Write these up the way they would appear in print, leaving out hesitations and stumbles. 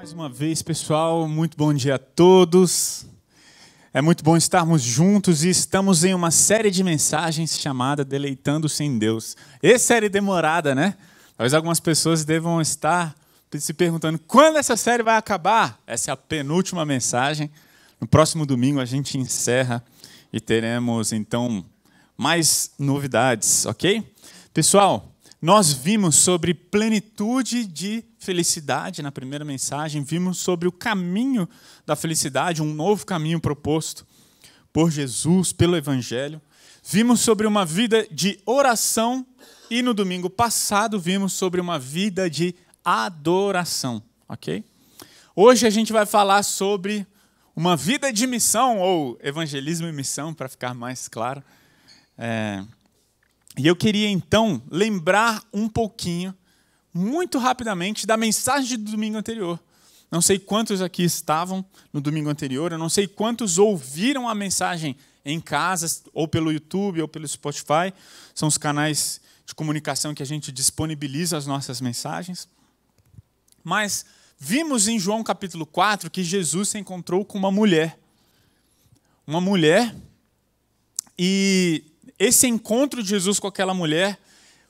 Mais uma vez, pessoal, muito bom dia a todos. É muito bom estarmos juntos e estamos em uma série de mensagens chamada Deleitando-se em Deus. Essa série demorada, né? Talvez algumas pessoas devam estar se perguntando quando essa série vai acabar. Essa é a penúltima mensagem. No próximo domingo a gente encerra e teremos, então, mais novidades, ok? Pessoal, nós vimos sobre plenitude de felicidade na primeira mensagem, vimos sobre o caminho da felicidade, um novo caminho proposto por Jesus, pelo Evangelho. Vimos sobre uma vida de oração e no domingo passado vimos sobre uma vida de adoração, ok? Hoje a gente vai falar sobre uma vida de missão, ou evangelismo e missão, para ficar mais claro. E eu queria, então, lembrar um pouquinho, muito rapidamente, da mensagem do domingo anterior. Não sei quantos aqui estavam no domingo anterior, eu não sei quantos ouviram a mensagem em casa, ou pelo YouTube, ou pelo Spotify. São os canais de comunicação que a gente disponibiliza as nossas mensagens. Mas vimos em João capítulo 4 que Jesus se encontrou com uma mulher. Uma mulher, e esse encontro de Jesus com aquela mulher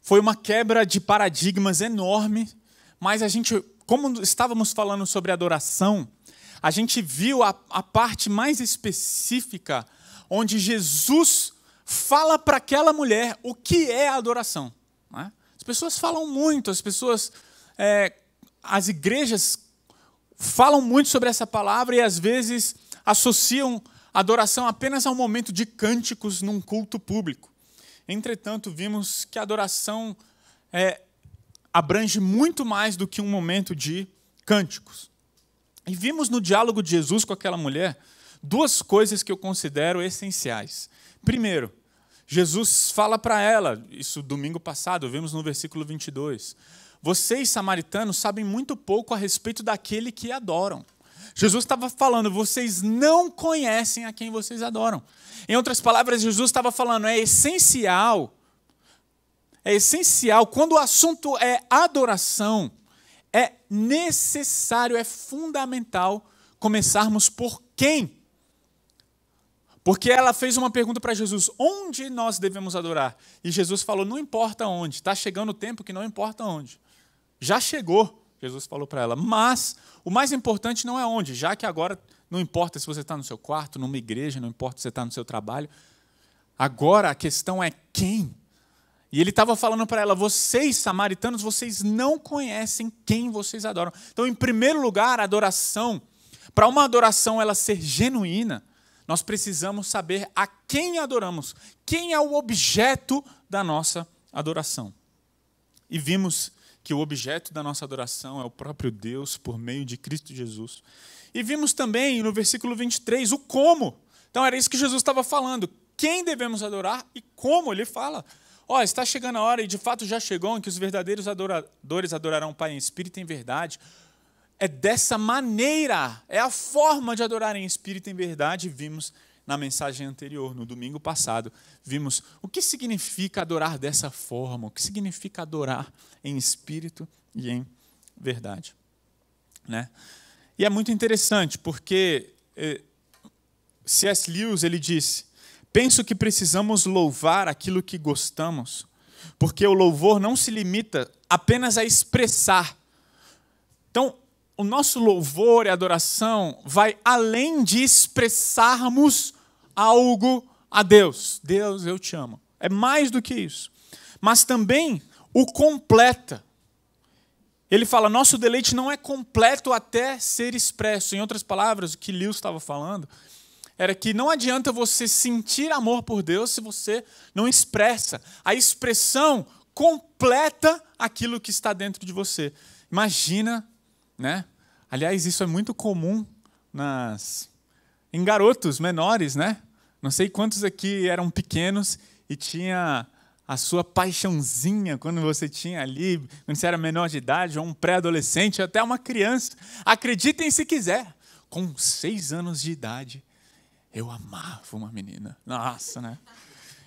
foi uma quebra de paradigmas enorme, mas a gente, como estávamos falando sobre adoração, a gente viu a parte mais específica, onde Jesus fala para aquela mulher o que é a adoração. Né? As pessoas falam muito, as igrejas falam muito sobre essa palavra e às vezes associam adoração apenas a um momento de cânticos num culto público. Entretanto, vimos que a adoração abrange muito mais do que um momento de cânticos. E vimos no diálogo de Jesus com aquela mulher duas coisas que eu considero essenciais. Primeiro, Jesus fala para ela, isso domingo passado, vimos no versículo 22, vocês, samaritanos, sabem muito pouco a respeito daquele que adoram. Jesus estava falando, vocês não conhecem a quem vocês adoram. Em outras palavras, Jesus estava falando, é essencial, quando o assunto é adoração, é necessário, é fundamental começarmos por quem? Porque ela fez uma pergunta para Jesus, onde nós devemos adorar? E Jesus falou, não importa onde, está chegando o tempo que não importa onde. Já chegou, Jesus falou para ela, mas o mais importante não é onde, já que agora não importa se você está no seu quarto, numa igreja, não importa se você está no seu trabalho. Agora a questão é quem? E ele estava falando para ela, vocês, samaritanos, vocês não conhecem quem vocês adoram. Então, em primeiro lugar, a adoração, para uma adoração ela ser genuína, nós precisamos saber a quem adoramos, quem é o objeto da nossa adoração. E vimos que o objeto da nossa adoração é o próprio Deus por meio de Cristo Jesus. E vimos também no versículo 23 o como. Então era isso que Jesus estava falando. Quem devemos adorar e como ele fala. Está chegando a hora, e de fato já chegou, em que os verdadeiros adoradores adorarão o Pai em espírito e em verdade. É dessa maneira, é a forma de adorar em espírito e em verdade. Vimos na mensagem anterior, no domingo passado, vimos o que significa adorar dessa forma, o que significa adorar em espírito e em verdade. Né? E é muito interessante, porque C.S. Lewis ele disse, penso que precisamos louvar aquilo que gostamos, porque o louvor não se limita apenas a expressar. Então, o nosso louvor e adoração vai além de expressarmos algo a Deus. Deus, eu te amo. É mais do que isso. Mas também o completa. Ele fala, nosso deleite não é completo até ser expresso. Em outras palavras, o que Lewis estava falando era que não adianta você sentir amor por Deus se você não expressa. A expressão completa aquilo que está dentro de você. Imagina, né? Aliás, isso é muito comum em garotos menores, né? Não sei quantos aqui eram pequenos e tinha a sua paixãozinha quando você tinha ali, quando você era menor de idade, ou um pré-adolescente, até uma criança. Acreditem se quiser, com 6 anos de idade, eu amava uma menina. Nossa, né?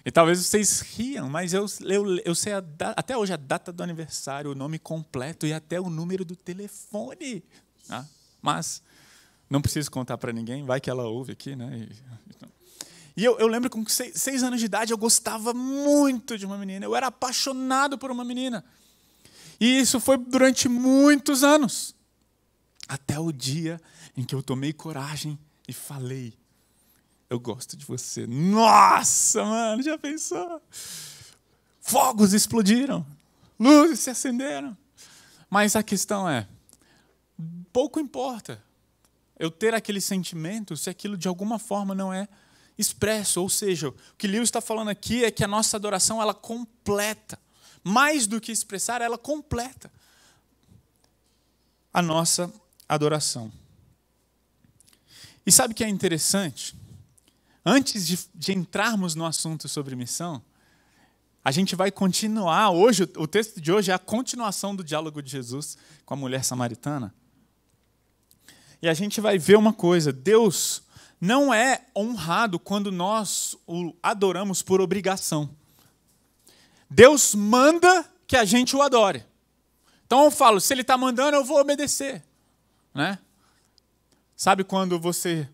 E talvez vocês riam, mas eu sei até hoje a data do aniversário, o nome completo e até o número do telefone. mas não preciso contar para ninguém, vai que ela ouve aqui, né? E eu lembro que com 6 anos de idade eu gostava muito de uma menina, eu era apaixonado por uma menina. E isso foi durante muitos anos, até o dia em que eu tomei coragem e falei: eu gosto de você. Nossa, mano, já pensou? Fogos explodiram, luzes se acenderam. Mas a questão é, pouco importa eu ter aquele sentimento se aquilo de alguma forma não é expresso. Ou seja, o que Lewis está falando aqui é que a nossa adoração, ela completa. Mais do que expressar, ela completa a nossa adoração. E sabe o que é interessante? Antes de entrarmos no assunto sobre missão, a gente vai continuar hoje, o texto de hoje é a continuação do diálogo de Jesus com a mulher samaritana. E a gente vai ver uma coisa: Deus não é honrado quando nós o adoramos por obrigação. Deus manda que a gente o adore. Então eu falo, se Ele está mandando, eu vou obedecer. Né? Sabe quando você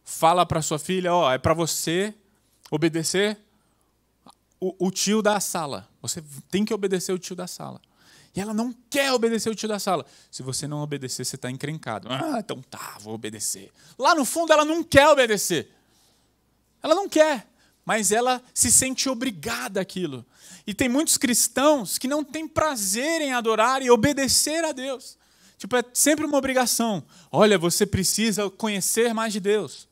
fala para sua filha, ó, é para você obedecer o tio da sala. Você tem que obedecer o tio da sala. E ela não quer obedecer o tio da sala. Se você não obedecer, você está encrencado. Ah, então tá, vou obedecer. Lá no fundo, ela não quer obedecer. Ela não quer, mas ela se sente obrigada àquilo. E tem muitos cristãos que não têm prazer em adorar e obedecer a Deus. Tipo, é sempre uma obrigação. Olha, você precisa conhecer mais de Deus.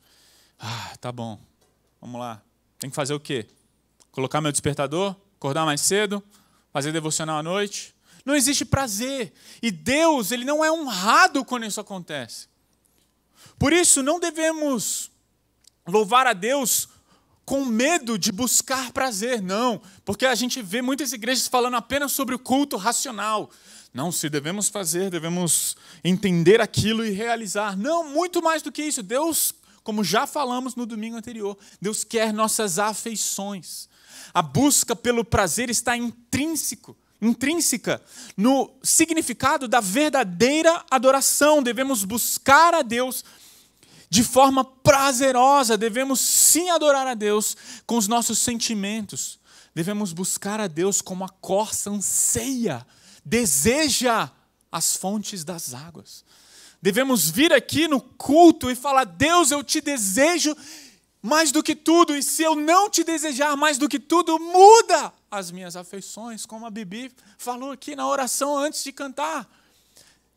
Ah, tá bom. Vamos lá. Tem que fazer o quê? Colocar meu despertador? Acordar mais cedo? Fazer devocional à noite? Não existe prazer. E Deus, Ele não é honrado quando isso acontece. Por isso, não devemos louvar a Deus com medo de buscar prazer, não. Porque a gente vê muitas igrejas falando apenas sobre o culto racional. Não, se devemos fazer, devemos entender aquilo e realizar. Não, muito mais do que isso. Deus, como já falamos no domingo anterior, Deus quer nossas afeições. A busca pelo prazer está intrínseca no significado da verdadeira adoração. Devemos buscar a Deus de forma prazerosa, devemos sim adorar a Deus com os nossos sentimentos. Devemos buscar a Deus como a corça anseia, deseja as fontes das águas. Devemos vir aqui no culto e falar: Deus, eu te desejo mais do que tudo, e se eu não te desejar mais do que tudo, muda as minhas afeições, como a Bibi falou aqui na oração antes de cantar.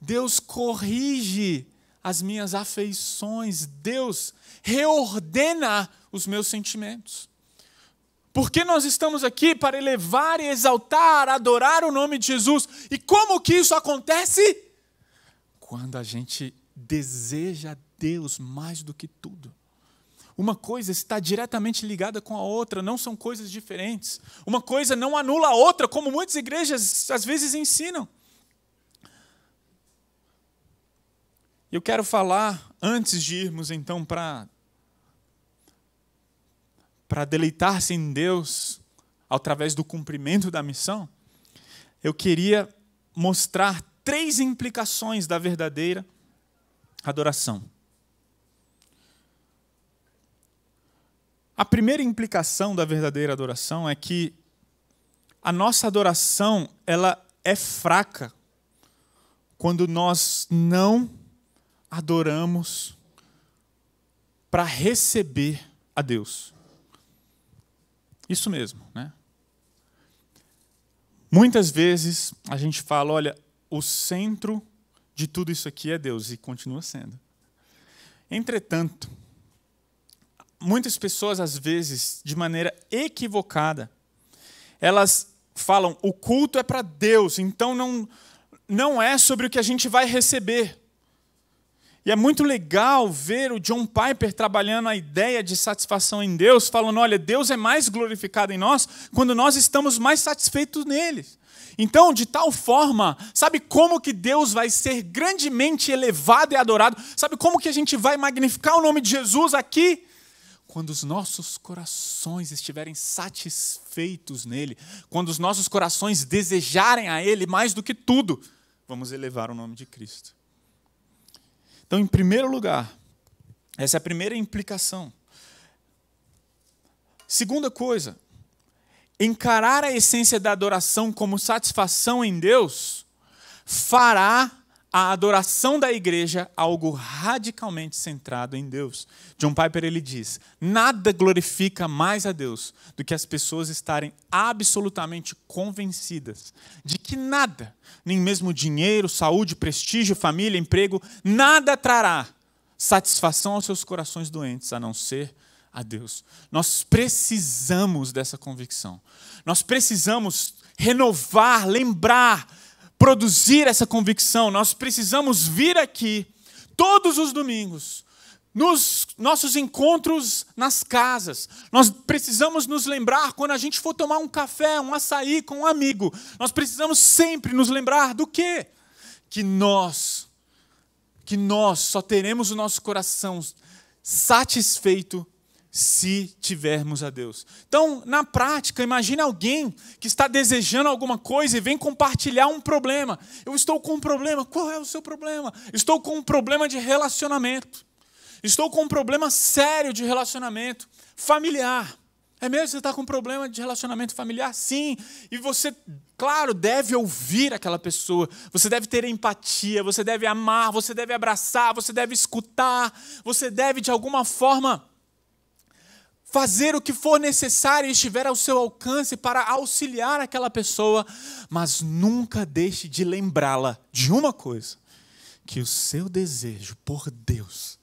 Deus corrige as minhas afeições, Deus reordena os meus sentimentos. Porque nós estamos aqui para elevar e exaltar, adorar o nome de Jesus. E como que isso acontece? Quando a gente deseja Deus mais do que tudo. Uma coisa está diretamente ligada com a outra, não são coisas diferentes. Uma coisa não anula a outra, como muitas igrejas às vezes ensinam. Eu quero falar, antes de irmos então para deleitar-se em Deus através do cumprimento da missão, eu queria mostrar 3 implicações da verdadeira adoração. A primeira implicação da verdadeira adoração é que a nossa adoração, ela é fraca quando nós não adoramos para receber a Deus. Isso mesmo, né? Muitas vezes a gente fala, olha, o centro de tudo isso aqui é Deus, e continua sendo. Entretanto, muitas pessoas, às vezes, de maneira equivocada, elas falam, o culto é para Deus, então não é sobre o que a gente vai receber. E é muito legal ver o John Piper trabalhando a ideia de satisfação em Deus, falando, olha, Deus é mais glorificado em nós quando nós estamos mais satisfeitos nele. Então, de tal forma, sabe como que Deus vai ser grandemente elevado e adorado? Sabe como que a gente vai magnificar o nome de Jesus aqui? Quando os nossos corações estiverem satisfeitos nele, quando os nossos corações desejarem a Ele mais do que tudo, vamos elevar o nome de Cristo. Então, em primeiro lugar, essa é a primeira implicação. Segunda coisa, encarar a essência da adoração como satisfação em Deus fará a adoração da igreja algo radicalmente centrado em Deus. John Piper ele diz: nada glorifica mais a Deus do que as pessoas estarem absolutamente convencidas de que nada, nem mesmo dinheiro, saúde, prestígio, família, emprego, nada trará satisfação aos seus corações doentes, a não ser a Deus. Nós precisamos dessa convicção. Nós precisamos renovar, lembrar, produzir essa convicção. Nós precisamos vir aqui todos os domingos, nos nossos encontros nas casas. Nós precisamos nos lembrar quando a gente for tomar um café, um açaí com um amigo. Nós precisamos sempre nos lembrar do quê? Que nós só teremos o nosso coração satisfeito se tivermos a Deus. Então, na prática, imagine alguém que está desejando alguma coisa e vem compartilhar um problema. Eu estou com um problema. Qual é o seu problema? Estou com um problema de relacionamento. Estou com um problema sério de relacionamento familiar. É mesmo que você está com um problema de relacionamento familiar? Sim. E você, claro, deve ouvir aquela pessoa. Você deve ter empatia, você deve amar, você deve abraçar, você deve escutar, você deve, de alguma forma, fazer o que for necessário e estiver ao seu alcance para auxiliar aquela pessoa, mas nunca deixe de lembrá-la de uma coisa: que o seu desejo por Deus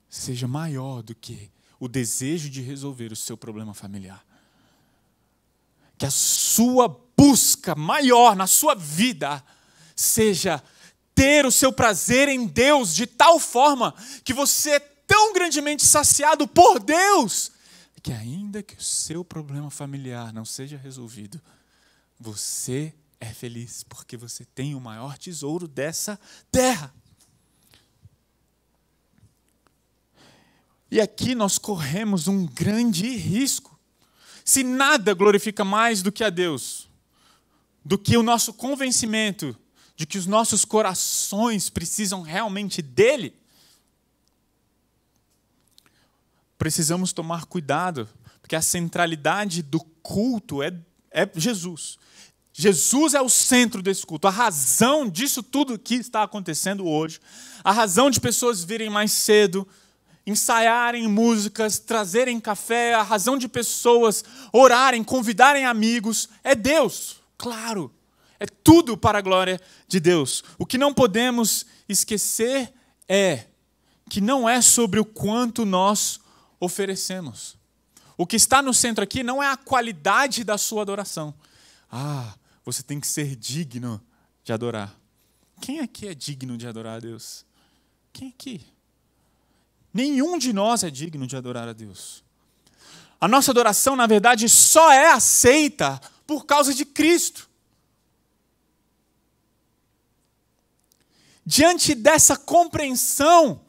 seja maior do que o desejo de resolver o seu problema familiar. Que a sua busca maior na sua vida seja ter o seu prazer em Deus de tal forma que você é tão grandemente saciado por Deus, que ainda que o seu problema familiar não seja resolvido, você é feliz, porque você tem o maior tesouro dessa terra. E aqui nós corremos um grande risco. Se nada glorifica mais do que a Deus, do que o nosso convencimento de que os nossos corações precisam realmente dele, precisamos tomar cuidado, porque a centralidade do culto é Jesus. Jesus é o centro desse culto, a razão disso tudo que está acontecendo hoje, a razão de pessoas virem mais cedo, ensaiarem músicas, trazerem café, a razão de pessoas orarem, convidarem amigos, é Deus, claro, é tudo para a glória de Deus. O que não podemos esquecer é que não é sobre o quanto nós oferecemos. O que está no centro aqui não é a qualidade da sua adoração. Você tem que ser digno de adorar. Quem aqui é digno de adorar a Deus? Quem aqui? Nenhum de nós é digno de adorar a Deus. A nossa adoração, na verdade, só é aceita por causa de Cristo. Diante dessa compreensão,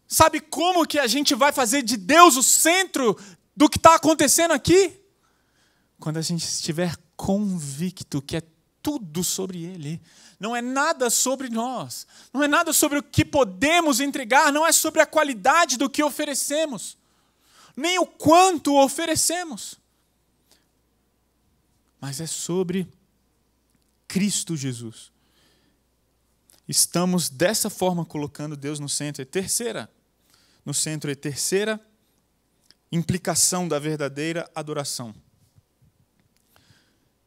sabe como que a gente vai fazer de Deus o centro do que está acontecendo aqui? Quando a gente estiver convicto que é tudo sobre Ele. Não é nada sobre nós. Não é nada sobre o que podemos entregar. Não é sobre a qualidade do que oferecemos. Nem o quanto oferecemos. Mas é sobre Cristo Jesus. Estamos dessa forma colocando Deus no centro. Terceira implicação da verdadeira adoração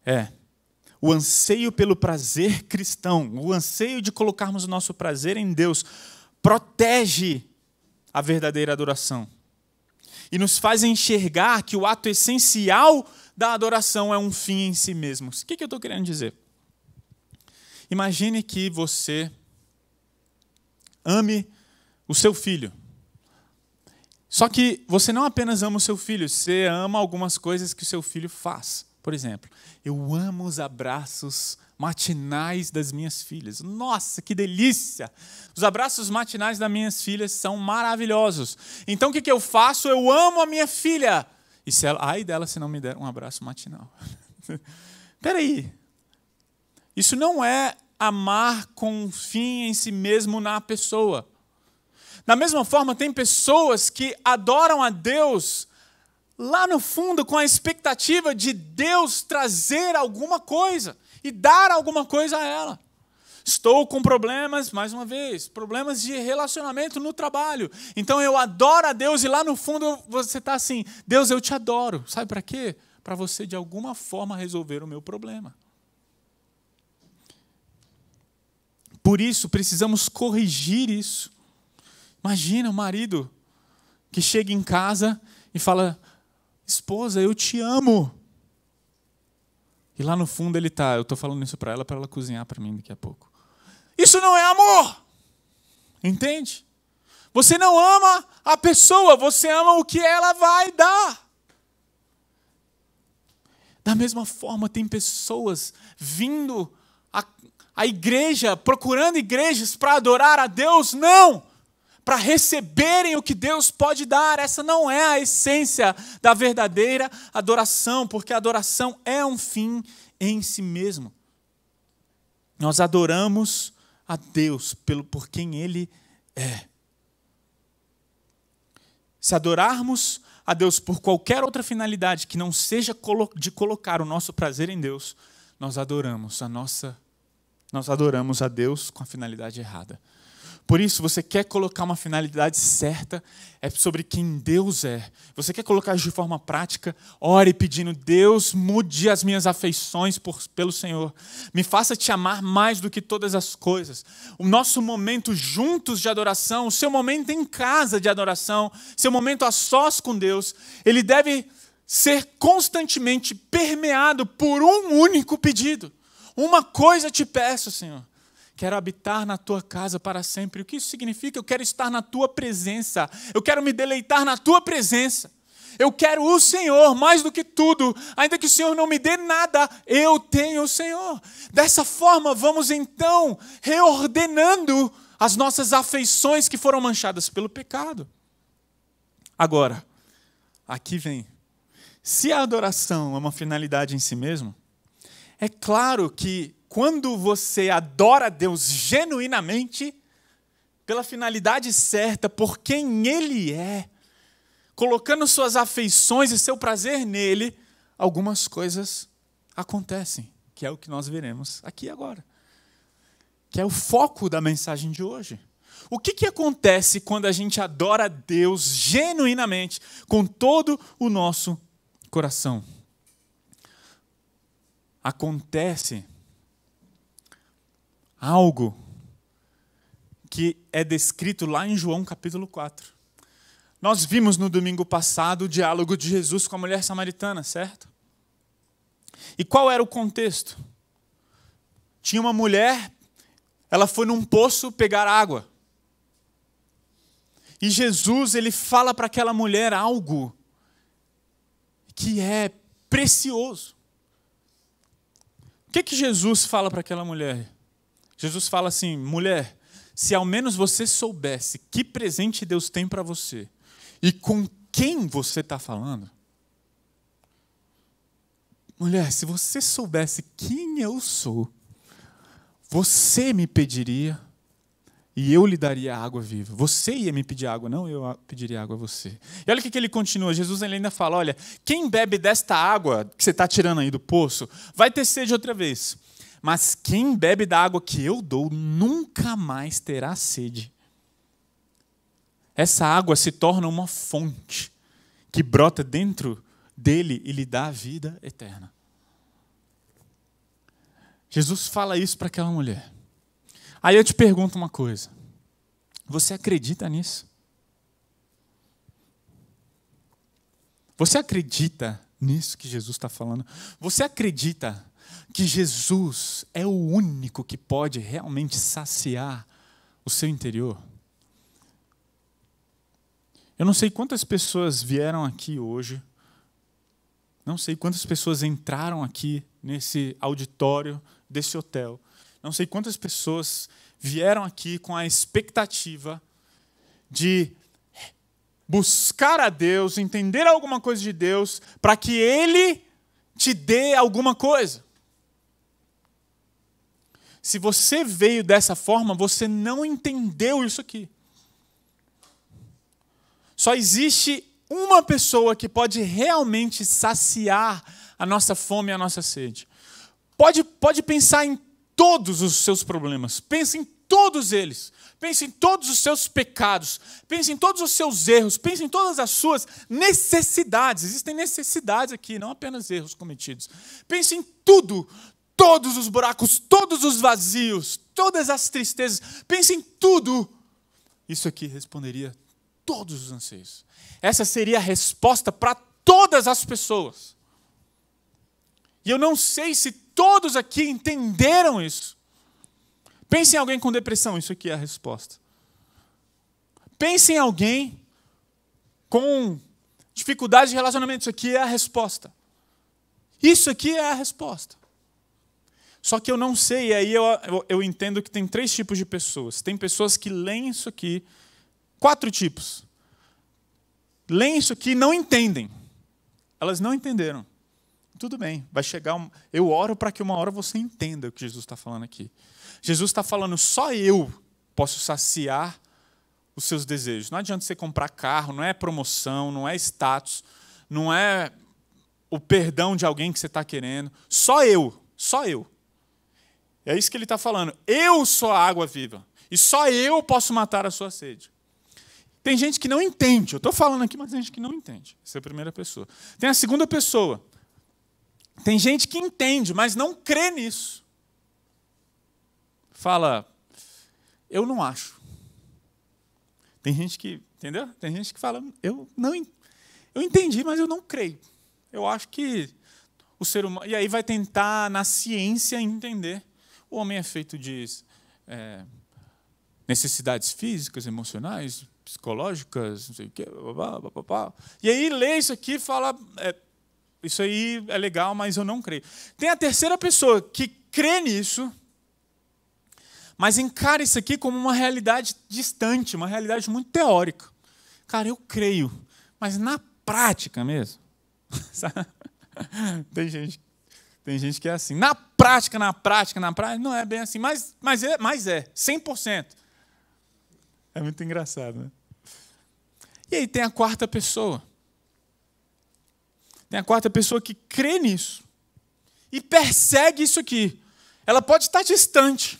é o anseio pelo prazer cristão, o anseio de colocarmos o nosso prazer em Deus, protege a verdadeira adoração e nos faz enxergar que o ato essencial da adoração é um fim em si mesmo. O que eu estou querendo dizer? Imagine que você ame o seu filho. Só que você não apenas ama o seu filho, você ama algumas coisas que o seu filho faz. Por exemplo, eu amo os abraços matinais das minhas filhas. Nossa, que delícia! Os abraços matinais das minhas filhas são maravilhosos. Então, o que eu faço? Eu amo a minha filha. E se ela, ai dela se não me der um abraço matinal. Espera aí. Isso não é amar com um fim em si mesmo na pessoa. Da mesma forma, tem pessoas que adoram a Deus lá no fundo com a expectativa de Deus trazer alguma coisa e dar alguma coisa a ela. Estou com problemas, mais uma vez, problemas de relacionamento no trabalho. Então eu adoro a Deus e lá no fundo você está assim, Deus, eu te adoro. Sabe para quê? Para você de alguma forma resolver o meu problema. Por isso precisamos corrigir isso. Imagina o marido que chega em casa e fala, esposa, eu te amo. E lá no fundo ele está, eu estou falando isso para ela cozinhar para mim daqui a pouco. Isso não é amor. Entende? Você não ama a pessoa, você ama o que ela vai dar. Da mesma forma, tem pessoas vindo à igreja, procurando igrejas para adorar a Deus, não, para receberem o que Deus pode dar. Essa não é a essência da verdadeira adoração, porque a adoração é um fim em si mesmo. Nós adoramos a Deus por quem Ele é. Se adorarmos a Deus por qualquer outra finalidade que não seja de colocar o nosso prazer em Deus, nós adoramos a Deus com a finalidade errada. Por isso, você quer colocar uma finalidade certa, é sobre quem Deus é. Você quer colocar de forma prática, ore pedindo, Deus, mude as minhas afeições pelo Senhor. Me faça te amar mais do que todas as coisas. O nosso momento juntos de adoração, o seu momento em casa de adoração, seu momento a sós com Deus, ele deve ser constantemente permeado por um único pedido. Uma coisa te peço, Senhor. Quero habitar na tua casa para sempre. O que isso significa? Eu quero estar na tua presença. Eu quero me deleitar na tua presença. Eu quero o Senhor mais do que tudo. Ainda que o Senhor não me dê nada, eu tenho o Senhor. Dessa forma, vamos então reordenando as nossas afeições que foram manchadas pelo pecado. Agora, aqui vem. Se a adoração é uma finalidade em si mesmo, é claro que quando você adora a Deus genuinamente, pela finalidade certa, por quem Ele é, colocando suas afeições e seu prazer nele, algumas coisas acontecem, que é o que nós veremos aqui agora, que é o foco da mensagem de hoje. O que acontece quando a gente adora a Deus genuinamente, com todo o nosso coração? Acontece algo que é descrito lá em João capítulo 4. Nós vimos no domingo passado o diálogo de Jesus com a mulher samaritana, certo? E qual era o contexto? Tinha uma mulher, ela foi num poço pegar água. E Jesus, ele fala para aquela mulher algo que é precioso. O que Jesus fala para aquela mulher? Jesus fala assim, mulher, se ao menos você soubesse que presente Deus tem para você e com quem você está falando. Mulher, se você soubesse quem eu sou, você me pediria e eu lhe daria água viva. Você ia me pedir água, não eu pediria água a você. E olha o que ele continua, Jesus ele ainda fala, olha, quem bebe desta água que você está tirando aí do poço, vai ter sede outra vez. Mas quem bebe da água que eu dou, nunca mais terá sede. Essa água se torna uma fonte que brota dentro dele e lhe dá a vida eterna. Jesus fala isso para aquela mulher. Aí eu te pergunto uma coisa. Você acredita nisso? Você acredita nisso que Jesus está falando? Você acredita que Jesus é o único que pode realmente saciar o seu interior? Eu não sei quantas pessoas vieram aqui hoje, não sei quantas pessoas entraram aqui nesse auditório desse hotel, não sei quantas pessoas vieram aqui com a expectativa de buscar a Deus, entender alguma coisa de Deus, para que Ele te dê alguma coisa. Se você veio dessa forma, você não entendeu isso aqui. Só existe uma pessoa que pode realmente saciar a nossa fome e a nossa sede. Pode pensar em todos os seus problemas. Pense em todos eles. Pense em todos os seus pecados. Pense em todos os seus erros. Pense em todas as suas necessidades. Existem necessidades aqui, não apenas erros cometidos. Pense em tudo. Todos os buracos, todos os vazios, todas as tristezas. Pense em tudo. Isso aqui responderia todos os anseios. Essa seria a resposta para todas as pessoas. E eu não sei se todos aqui entenderam isso. Pense em alguém com depressão, isso aqui é a resposta. Pense em alguém com dificuldade de relacionamento, isso aqui é a resposta. Isso aqui é a resposta. Só que eu não sei, e aí eu entendo que tem 3 tipos de pessoas. Tem pessoas que leem isso aqui, 4 tipos. Leem isso aqui e não entendem. Elas não entenderam. Tudo bem, vai chegar. Eu oro para que uma hora você entenda o que Jesus está falando aqui. Jesus está falando, só eu posso saciar os seus desejos. Não adianta você comprar carro, não é promoção, não é status, não é o perdão de alguém que você está querendo. Só eu. É isso que ele está falando. Eu sou a água viva. E só eu posso matar a sua sede. Tem gente que não entende. Eu estou falando aqui, mas tem gente que não entende. Essa é a primeira pessoa. Tem a segunda pessoa. Tem gente que entende, mas não crê nisso. Fala, eu não acho. Tem gente que, entendeu? Tem gente que fala, eu entendi, mas eu não creio. Eu acho que o ser humano... E aí vai tentar, na ciência, entender. O homem é feito de necessidades físicas, emocionais, psicológicas, não sei o quê. E aí lê isso aqui e fala, isso aí é legal, mas eu não creio. Tem a terceira pessoa que crê nisso, mas encara isso aqui como uma realidade distante, uma realidade muito teórica. Cara, eu creio, mas na prática mesmo. Tem gente que é assim. Na prática, não é bem assim, mas é 100%. É muito engraçado, né? E aí tem a quarta pessoa. Tem a quarta pessoa que crê nisso e persegue isso aqui. Ela pode estar distante,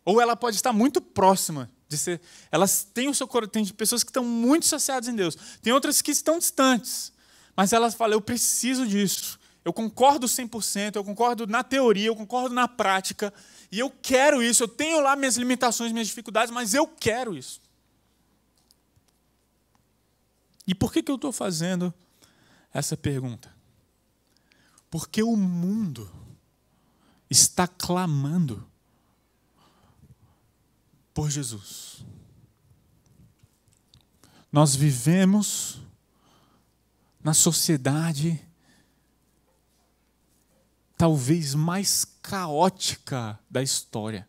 ou ela pode estar muito próxima de ser. Elas têm o seu coração. Tem pessoas que estão muito saciadas em Deus. Tem outras que estão distantes, mas elas falam: eu preciso disso. Eu concordo 100%, eu concordo na teoria, eu concordo na prática, e eu quero isso. Eu tenho lá minhas limitações, minhas dificuldades, mas eu quero isso. E por que eu estou fazendo essa pergunta? Porque o mundo está clamando por Jesus. Nós vivemos na sociedade talvez mais caótica da história.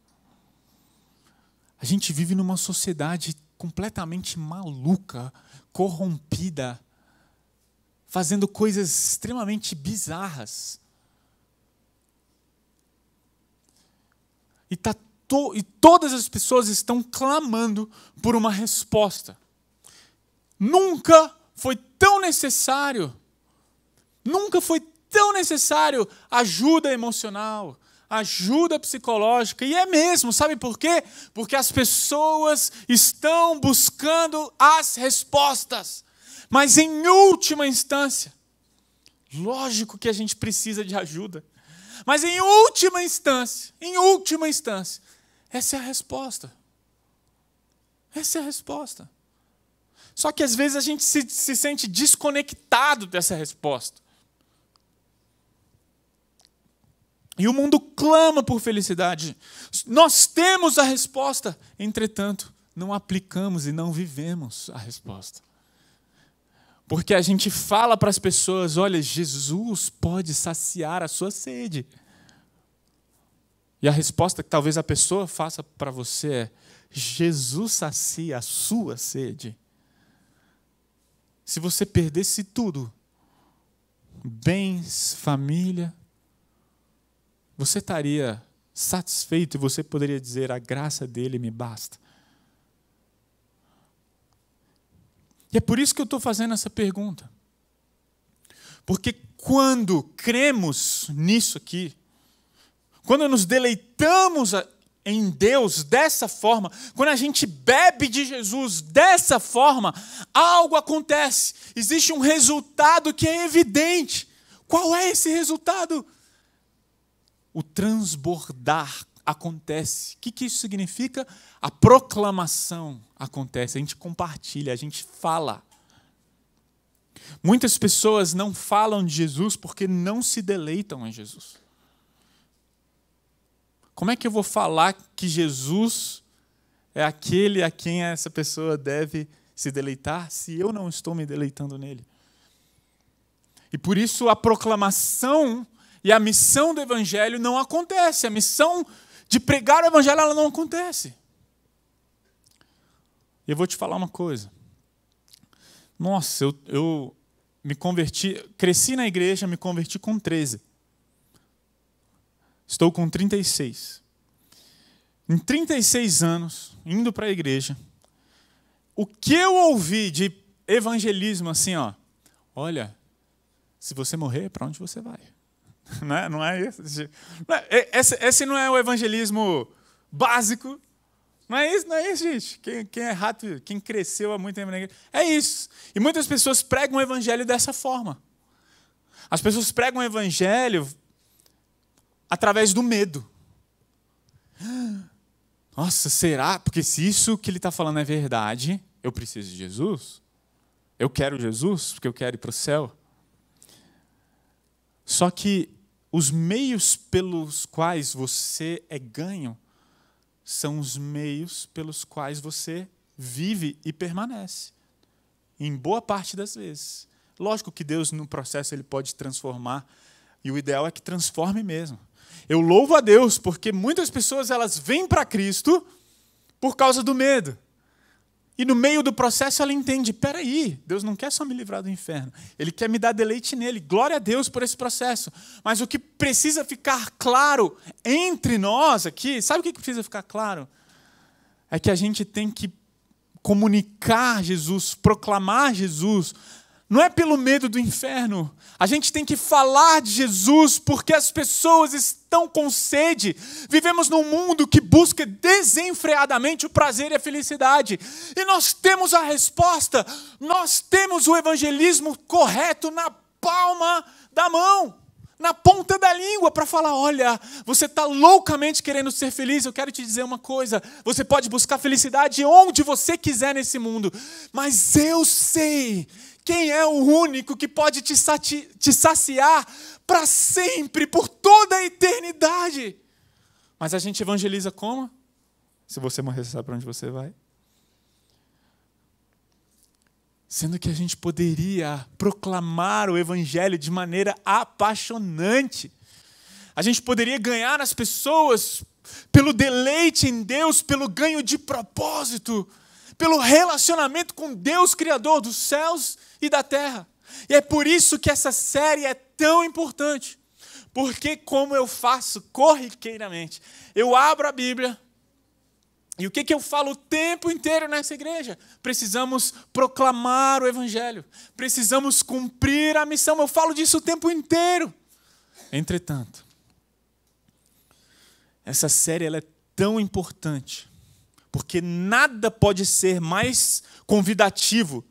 A gente vive numa sociedade completamente maluca, corrompida, fazendo coisas extremamente bizarras. E todas as pessoas estão clamando por uma resposta. Nunca foi tão necessário ajuda emocional, ajuda psicológica. E é mesmo, sabe por quê? Porque as pessoas estão buscando as respostas. Mas em última instância, lógico que a gente precisa de ajuda. Mas em última instância, essa é a resposta. Essa é a resposta. Só que às vezes a gente se sente desconectado dessa resposta. E o mundo clama por felicidade. Nós temos a resposta, entretanto, não aplicamos e não vivemos a resposta. Porque a gente fala para as pessoas: olha, Jesus pode saciar a sua sede. E a resposta que talvez a pessoa faça para você é: Jesus sacia a sua sede. Se você perdesse tudo, bens, família, você estaria satisfeito e você poderia dizer: a graça dele me basta. E é por isso que eu estou fazendo essa pergunta. Porque quando cremos nisso aqui, quando nos deleitamos em Deus dessa forma, quando a gente bebe de Jesus dessa forma, algo acontece. Existe um resultado que é evidente. Qual é esse resultado? O transbordar acontece. O que isso significa? A proclamação acontece. A gente compartilha, a gente fala. Muitas pessoas não falam de Jesus porque não se deleitam em Jesus. Como é que eu vou falar que Jesus é aquele a quem essa pessoa deve se deleitar se eu não estou me deleitando nele? E por isso a proclamação e a missão do Evangelho não acontece. A missão de pregar o Evangelho ela não acontece. E eu vou te falar uma coisa. Nossa, eu me converti, cresci na igreja, me converti com 13. Estou com 36. Em 36 anos, indo para a igreja, o que eu ouvi de evangelismo assim, olha, se você morrer, para onde você vai? Não é isso? Esse não é o evangelismo básico. Não é isso, gente. Quem é rato, quem cresceu há muito tempo na igreja. É isso. E muitas pessoas pregam o evangelho dessa forma. As pessoas pregam o evangelho através do medo. Nossa, será? Porque se isso que ele está falando é verdade, eu preciso de Jesus? Eu quero Jesus porque eu quero ir para o céu? Só que os meios pelos quais você é ganho são os meios pelos quais você vive e permanece. Em boa parte das vezes. Lógico que Deus, no processo, ele pode transformar. E o ideal é que transforme mesmo. Eu louvo a Deus porque muitas pessoas elas vêm para Cristo por causa do medo. E no meio do processo ela entende, peraí, Deus não quer só me livrar do inferno. Ele quer me dar deleite nele. Glória a Deus por esse processo. Mas o que precisa ficar claro entre nós aqui, sabe o que precisa ficar claro? É que a gente tem que comunicar Jesus, proclamar Jesus. Não é pelo medo do inferno. A gente tem que falar de Jesus porque as pessoas estão com sede. Vivemos num mundo que busca desenfreadamente o prazer e a felicidade. E nós temos a resposta. Nós temos o evangelismo correto na palma da mão, na ponta da língua, para falar, olha, você está loucamente querendo ser feliz, eu quero te dizer uma coisa, você pode buscar felicidade onde você quiser nesse mundo, mas eu sei quem é o único que pode te saciar para sempre, por toda a eternidade. Mas a gente evangeliza como? Se você morrer, você sabe para onde você vai? Sendo que a gente poderia proclamar o evangelho de maneira apaixonante. A gente poderia ganhar as pessoas pelo deleite em Deus, pelo ganho de propósito, pelo relacionamento com Deus, Criador dos céus e da terra. E é por isso que essa série é tão importante. Porque como eu faço corriqueiramente, eu abro a Bíblia, e o que eu falo o tempo inteiro nessa igreja? Precisamos proclamar o evangelho. Precisamos cumprir a missão. Eu falo disso o tempo inteiro. Entretanto, essa série ela é tão importante, porque nada pode ser mais convidativo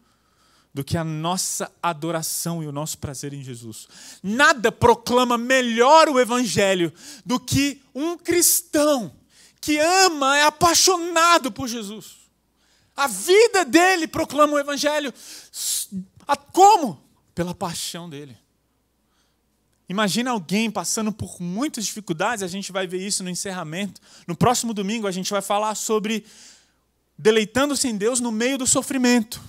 do que a nossa adoração e o nosso prazer em Jesus. Nada proclama melhor o evangelho do que um cristão que ama, é apaixonado por Jesus. A vida dele proclama o evangelho. Como? Pela paixão dele. Imagina alguém passando por muitas dificuldades, a gente vai ver isso no encerramento. No próximo domingo a gente vai falar sobre deleitando-se em Deus no meio do sofrimento.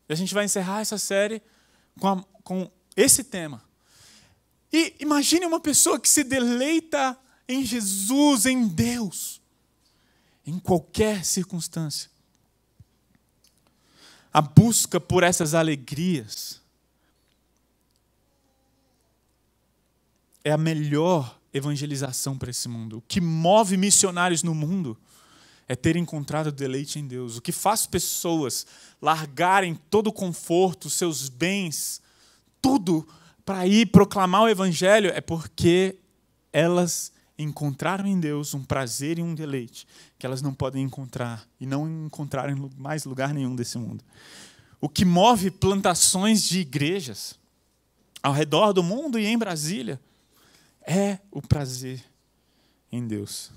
E a gente vai encerrar essa série com esse tema. E imagine uma pessoa que se deleita em Jesus, em Deus, em qualquer circunstância. A busca por essas alegrias é a melhor evangelização para esse mundo. O que move missionários no mundo é ter encontrado deleite em Deus. O que faz pessoas largarem todo o conforto, seus bens, tudo para ir proclamar o evangelho é porque elas encontraram em Deus um prazer e um deleite que elas não podem encontrar e não encontraram em mais lugar nenhum desse mundo. O que move plantações de igrejas ao redor do mundo e em Brasília é o prazer em Deus.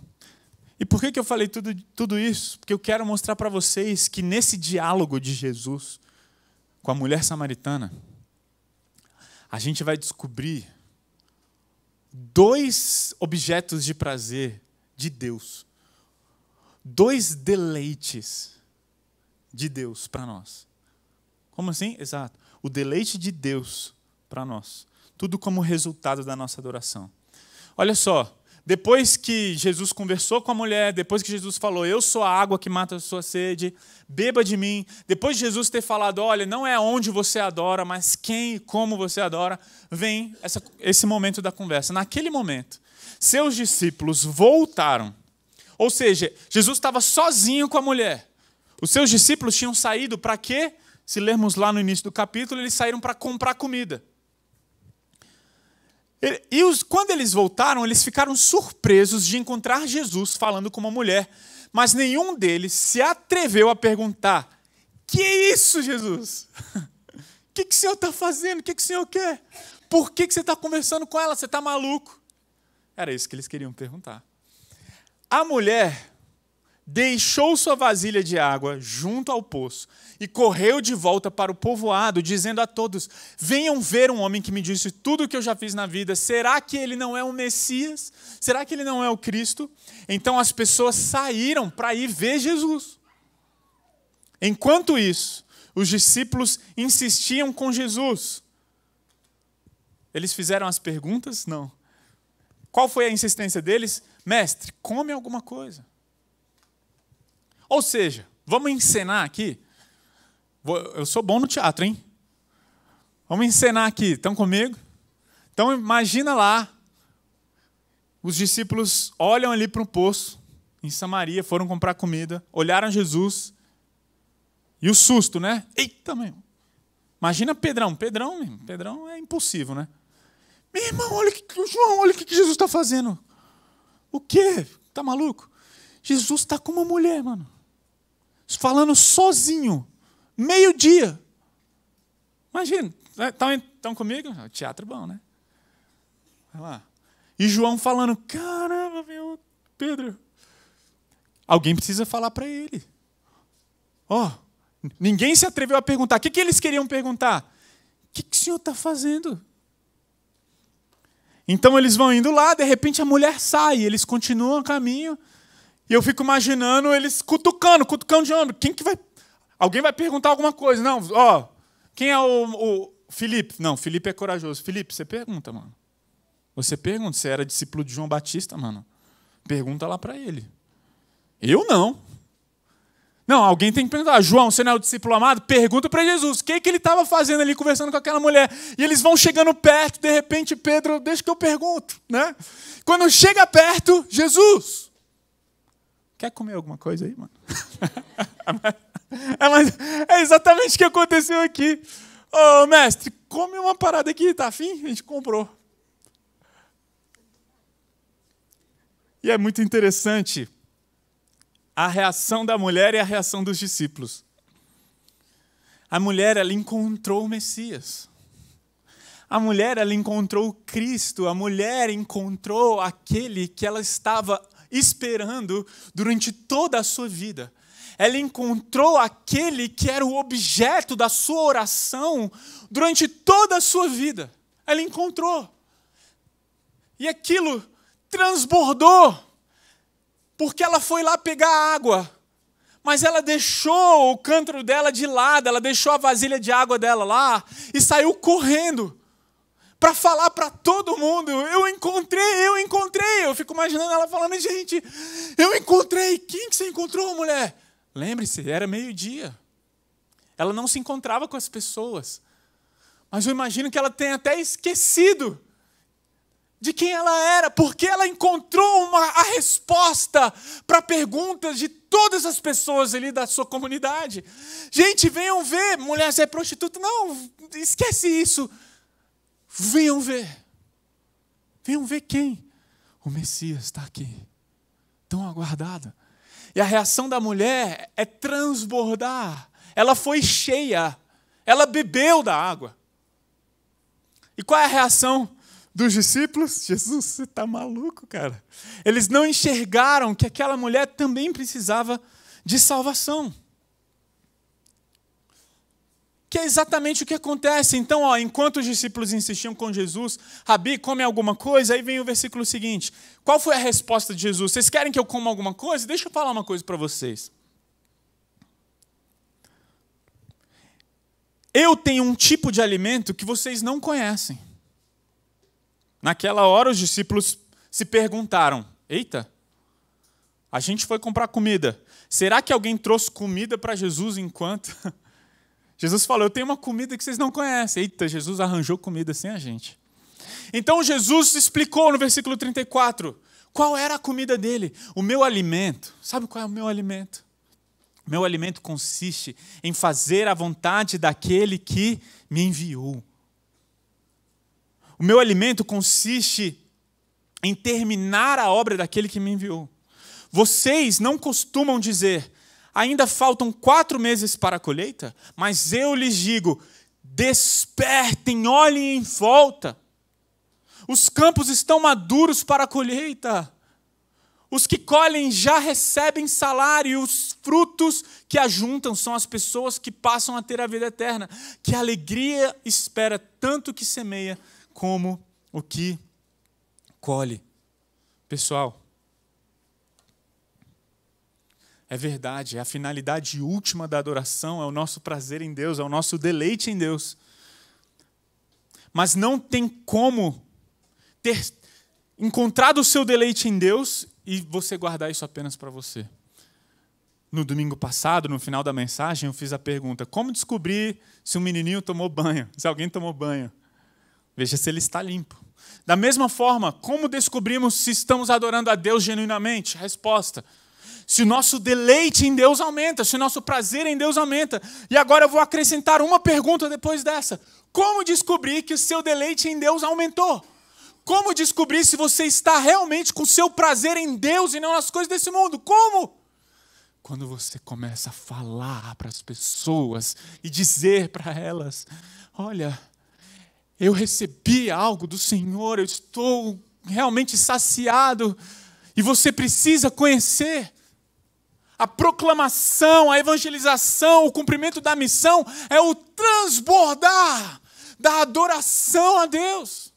E por que eu falei tudo isso? Porque eu quero mostrar para vocês que nesse diálogo de Jesus com a mulher samaritana, a gente vai descobrir 2 objetos de prazer de Deus. 2 deleites de Deus para nós. Como assim? Exato. O deleite de Deus para nós. Tudo como resultado da nossa adoração. Olha só, depois que Jesus conversou com a mulher, depois que Jesus falou, eu sou a água que mata a sua sede, beba de mim, depois de Jesus ter falado, olha, não é onde você adora, mas quem e como você adora, vem esse momento da conversa. Naquele momento, seus discípulos voltaram. Ou seja, Jesus estava sozinho com a mulher. Os seus discípulos tinham saído para quê? Se lermos lá no início do capítulo, eles saíram para comprar comida. E quando eles voltaram, eles ficaram surpresos de encontrar Jesus falando com uma mulher, mas nenhum deles se atreveu a perguntar, que é isso, Jesus? O que o Senhor está fazendo? O que o Senhor quer? Por que você está conversando com ela? Você está maluco? Era isso que eles queriam perguntar. A mulher deixou sua vasilha de água junto ao poço e correu de volta para o povoado, dizendo a todos, venham ver um homem que me disse tudo o que eu já fiz na vida. Será que ele não é o Messias? Será que ele não é o Cristo? Então as pessoas saíram para ir ver Jesus. Enquanto isso, os discípulos insistiam com Jesus. Eles fizeram as perguntas? Não. Qual foi a insistência deles? Mestre, come alguma coisa. Ou seja, vamos encenar aqui. Eu sou bom no teatro, hein? Vamos encenar aqui. Estão comigo? Então imagina lá. Os discípulos olham ali para um poço, em Samaria, foram comprar comida, olharam Jesus. E o susto, né? Eita, meu. Imagina Pedrão. Pedrão é impossível, né? Meu irmão, João, olha o que Jesus está fazendo. O quê? Tá maluco? Jesus está com uma mulher, mano. Falando sozinho. Meio-dia. Imagina. Estão comigo? Teatro bom, né? Vai lá. E João falando, caramba, meu, Pedro. Alguém precisa falar para ele. Ninguém se atreveu a perguntar. O que eles queriam perguntar? O que o Senhor está fazendo? Então eles vão indo lá, de repente a mulher sai, eles continuam o caminho, e eu fico imaginando eles cutucando de ombro. Alguém vai perguntar alguma coisa. Não, quem é o Felipe? Não, Felipe é corajoso. Felipe, você pergunta, mano. Você pergunta, você era discípulo de João Batista, mano. Pergunta lá para ele. Eu não. Não, alguém tem que perguntar. João, você não é o discípulo amado? Pergunta para Jesus. O que ele estava fazendo ali, conversando com aquela mulher? E eles vão chegando perto, de repente, Pedro, deixa que eu pergunto, né? Quando chega perto, Jesus, quer comer alguma coisa aí, mano? É exatamente o que aconteceu aqui. Mestre, come uma parada aqui, tá afim? A gente comprou. E é muito interessante a reação da mulher e a reação dos discípulos. A mulher, ela encontrou o Messias. A mulher, ela encontrou o Cristo. A mulher encontrou aquele que ela estava esperando durante toda a sua vida. Ela encontrou aquele que era o objeto da sua oração durante toda a sua vida. Ela encontrou. E aquilo transbordou. Porque ela foi lá pegar água, mas ela deixou o cântaro dela de lado, ela deixou a vasilha de água dela lá e saiu correndo para falar para todo mundo, eu encontrei. Eu fico imaginando ela falando, gente, eu encontrei. Quem que você encontrou, mulher? Lembre-se, era meio-dia. Ela não se encontrava com as pessoas. Mas eu imagino que ela tenha até esquecido de quem ela era, porque ela encontrou a resposta para perguntas de todas as pessoas ali da sua comunidade. Gente, venham ver, mulher, você é prostituta? Não, esquece isso. Venham ver. Venham ver quem? O Messias está aqui, tão aguardado. E a reação da mulher é transbordar. Ela foi cheia, ela bebeu da água. E qual é a reação dos discípulos? Jesus, você está maluco, cara? Eles não enxergaram que aquela mulher também precisava de salvação. Que é exatamente o que acontece. Então, enquanto os discípulos insistiam com Jesus, Rabi, come alguma coisa, aí vem o versículo seguinte. Qual foi a resposta de Jesus? Vocês querem que eu coma alguma coisa? Deixa eu falar uma coisa para vocês. Eu tenho um tipo de alimento que vocês não conhecem. Naquela hora, os discípulos se perguntaram, eita, a gente foi comprar comida. Será que alguém trouxe comida para Jesus enquanto... Jesus falou, eu tenho uma comida que vocês não conhecem. Eita, Jesus arranjou comida sem a gente. Então Jesus explicou no versículo 34, qual era a comida dele. O meu alimento, sabe qual é o meu alimento? O meu alimento consiste em fazer a vontade daquele que me enviou. O meu alimento consiste em terminar a obra daquele que me enviou. Vocês não costumam dizer, ainda faltam 4 meses para a colheita, mas eu lhes digo, despertem, olhem em volta. Os campos estão maduros para a colheita. Os que colhem já recebem salário, e os frutos que ajuntam são as pessoas que passam a ter a vida eterna. Que alegria espera tanto o que semeia como o que colhe. Pessoal, é verdade, a finalidade última da adoração é o nosso prazer em Deus, é o nosso deleite em Deus. Mas não tem como ter encontrado o seu deleite em Deus e você guardar isso apenas para você. No domingo passado, no final da mensagem, eu fiz a pergunta, como descobrir se um menininho tomou banho, se alguém tomou banho? Veja se ele está limpo. Da mesma forma, como descobrimos se estamos adorando a Deus genuinamente? A resposta, se o nosso deleite em Deus aumenta, se o nosso prazer em Deus aumenta. E agora eu vou acrescentar uma pergunta depois dessa. Como descobrir que o seu deleite em Deus aumentou? Como descobrir se você está realmente com o seu prazer em Deus e não nas coisas desse mundo? Como? Quando você começa a falar para as pessoas e dizer para elas, olha, eu recebi algo do Senhor, eu estou realmente saciado e você precisa conhecer. A proclamação, a evangelização, o cumprimento da missão é o transbordar da adoração a Deus.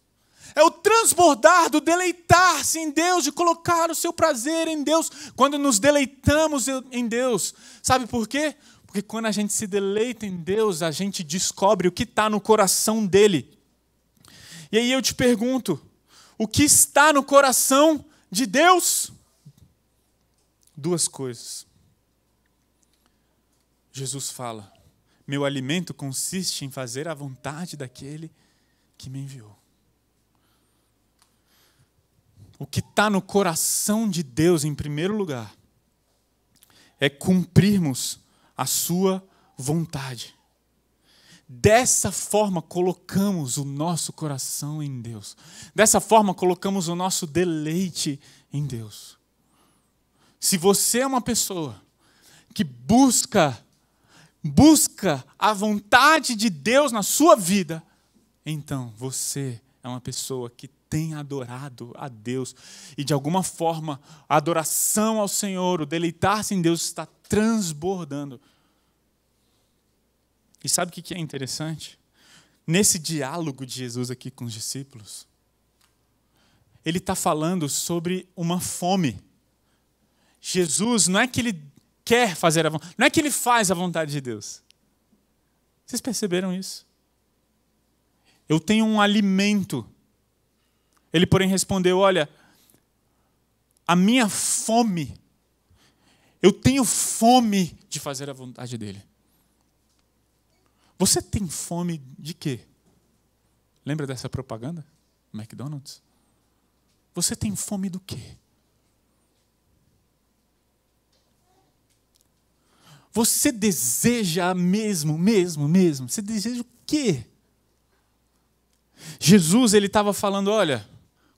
É o transbordar do deleitar-se em Deus, de colocar o seu prazer em Deus. Quando nos deleitamos em Deus, sabe por quê? Porque quando a gente se deleita em Deus, a gente descobre o que está no coração dele. E aí eu te pergunto, o que está no coração de Deus? 2 coisas. Jesus fala, meu alimento consiste em fazer a vontade daquele que me enviou. O que está no coração de Deus, em primeiro lugar, é cumprirmos a sua vontade. Dessa forma, colocamos o nosso coração em Deus. Dessa forma, colocamos o nosso deleite em Deus. Se você é uma pessoa que busca a vontade de Deus na sua vida, então você é uma pessoa que tem adorado a Deus. E de alguma forma, a adoração ao Senhor, o deleitar-se em Deus está transbordando. E sabe o que é interessante? Nesse diálogo de Jesus aqui com os discípulos, ele está falando sobre uma fome. Jesus, não é que ele quer fazer a vontade, não é que ele faz a vontade de Deus. Vocês perceberam isso? Eu tenho um alimento. Ele, porém, respondeu, olha, a minha fome, eu tenho fome de fazer a vontade dele. Você tem fome de quê? Lembra dessa propaganda? McDonald's? Você tem fome do quê? Você deseja mesmo? Você deseja o quê? Jesus, ele estava falando, olha,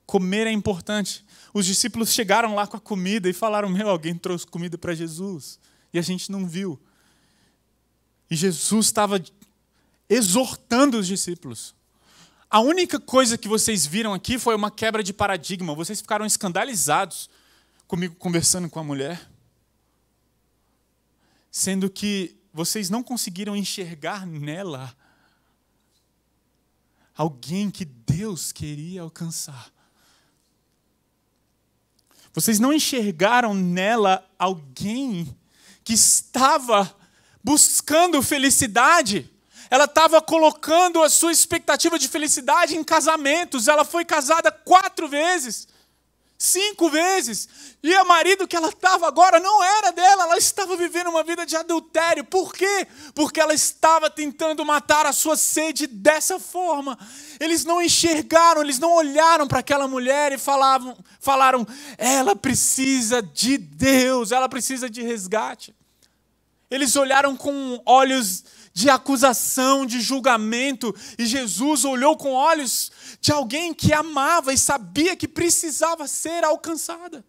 comer é importante. Os discípulos chegaram lá com a comida e falaram, alguém trouxe comida para Jesus. E a gente não viu. E Jesus estava exortando os discípulos. A única coisa que vocês viram aqui foi uma quebra de paradigma. Vocês ficaram escandalizados comigo conversando com a mulher. Sendo que vocês não conseguiram enxergar nela alguém que Deus queria alcançar. Vocês não enxergaram nela alguém que estava buscando felicidade. Ela estava colocando a sua expectativa de felicidade em casamentos. Ela foi casada 4 vezes, 5 vezes. E o marido que ela estava agora não era dela. Ela estava vivendo uma vida de adultério. Por quê? Porque ela estava tentando matar a sua sede dessa forma. Eles não enxergaram, eles não olharam para aquela mulher e falaram, ela precisa de Deus, ela precisa de resgate. Eles olharam com olhos de acusação, de julgamento, e Jesus olhou com olhos de alguém que amava e sabia que precisava ser alcançada.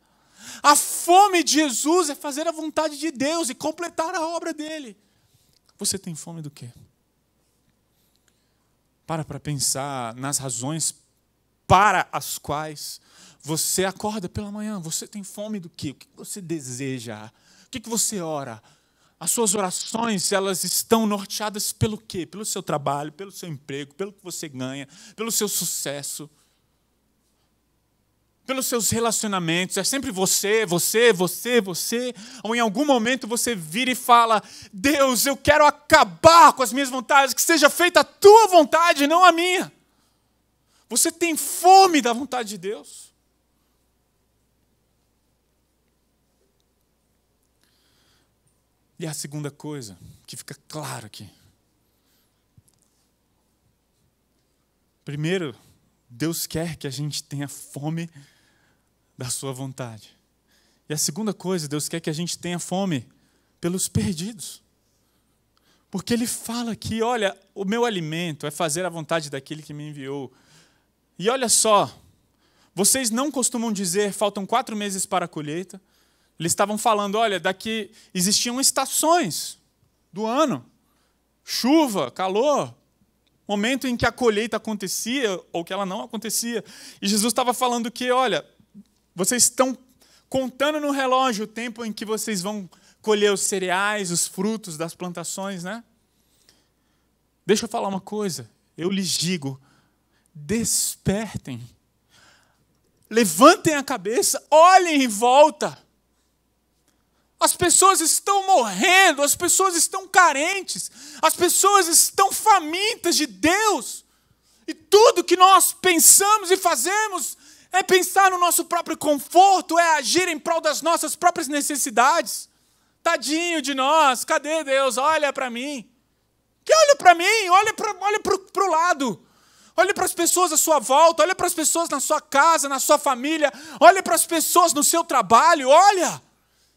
A fome de Jesus é fazer a vontade de Deus e completar a obra dele. Você tem fome do quê? Para pensar nas razões para as quais você acorda pela manhã. Você tem fome do quê? O que você deseja? O que você ora? As suas orações, elas estão norteadas pelo quê? Pelo seu trabalho, pelo seu emprego, pelo que você ganha, pelo seu sucesso, pelos seus relacionamentos. É sempre você. Ou em algum momento você vira e fala, Deus, eu quero acabar com as minhas vontades, que seja feita a tua vontade, não a minha. Você tem fome da vontade de Deus? E a segunda coisa que fica claro aqui. Primeiro, Deus quer que a gente tenha fome da sua vontade. E a segunda coisa, Deus quer que a gente tenha fome pelos perdidos. Porque Ele fala aqui, olha, o meu alimento é fazer a vontade daquele que me enviou. E olha só, vocês não costumam dizer, faltam 4 meses para a colheita. Eles estavam falando, olha, daqui existiam estações do ano. Chuva, calor, momento em que a colheita acontecia ou que ela não acontecia. E Jesus estava falando que, olha, vocês estão contando no relógio o tempo em que vocês vão colher os cereais, os frutos das plantações, né? Deixa eu falar uma coisa, eu lhes digo, despertem, levantem a cabeça, olhem em volta. As pessoas estão morrendo, as pessoas estão carentes, as pessoas estão famintas de Deus. E tudo que nós pensamos e fazemos é pensar no nosso próprio conforto, é agir em prol das nossas próprias necessidades. Tadinho de nós, cadê Deus? Olha para mim. Que olha para mim? Olha para o lado. Olha para as pessoas à sua volta, olha para as pessoas na sua casa, na sua família, olha para as pessoas no seu trabalho, olha.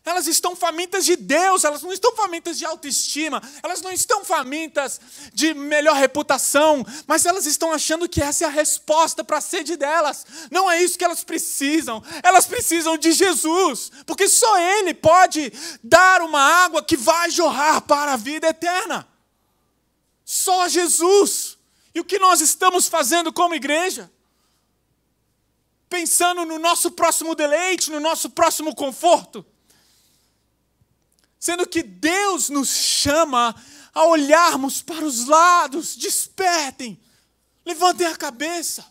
Elas estão famintas de Deus, elas não estão famintas de autoestima, elas não estão famintas de melhor reputação, mas elas estão achando que essa é a resposta para a sede delas. Não é isso que elas precisam de Jesus, porque só Ele pode dar uma água que vai jorrar para a vida eterna. Só Jesus. E o que nós estamos fazendo como igreja? Pensando no nosso próximo deleite, no nosso próximo conforto. Sendo que Deus nos chama a olharmos para os lados, despertem, levantem a cabeça.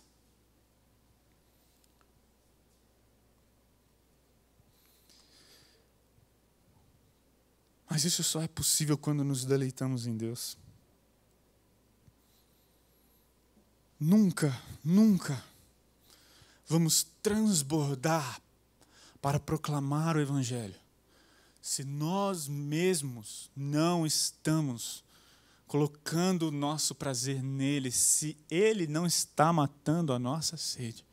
Mas isso só é possível quando nos deleitamos em Deus. Nunca vamos transbordar para proclamar o Evangelho se nós mesmos não estamos colocando o nosso prazer nele, se ele não está matando a nossa sede.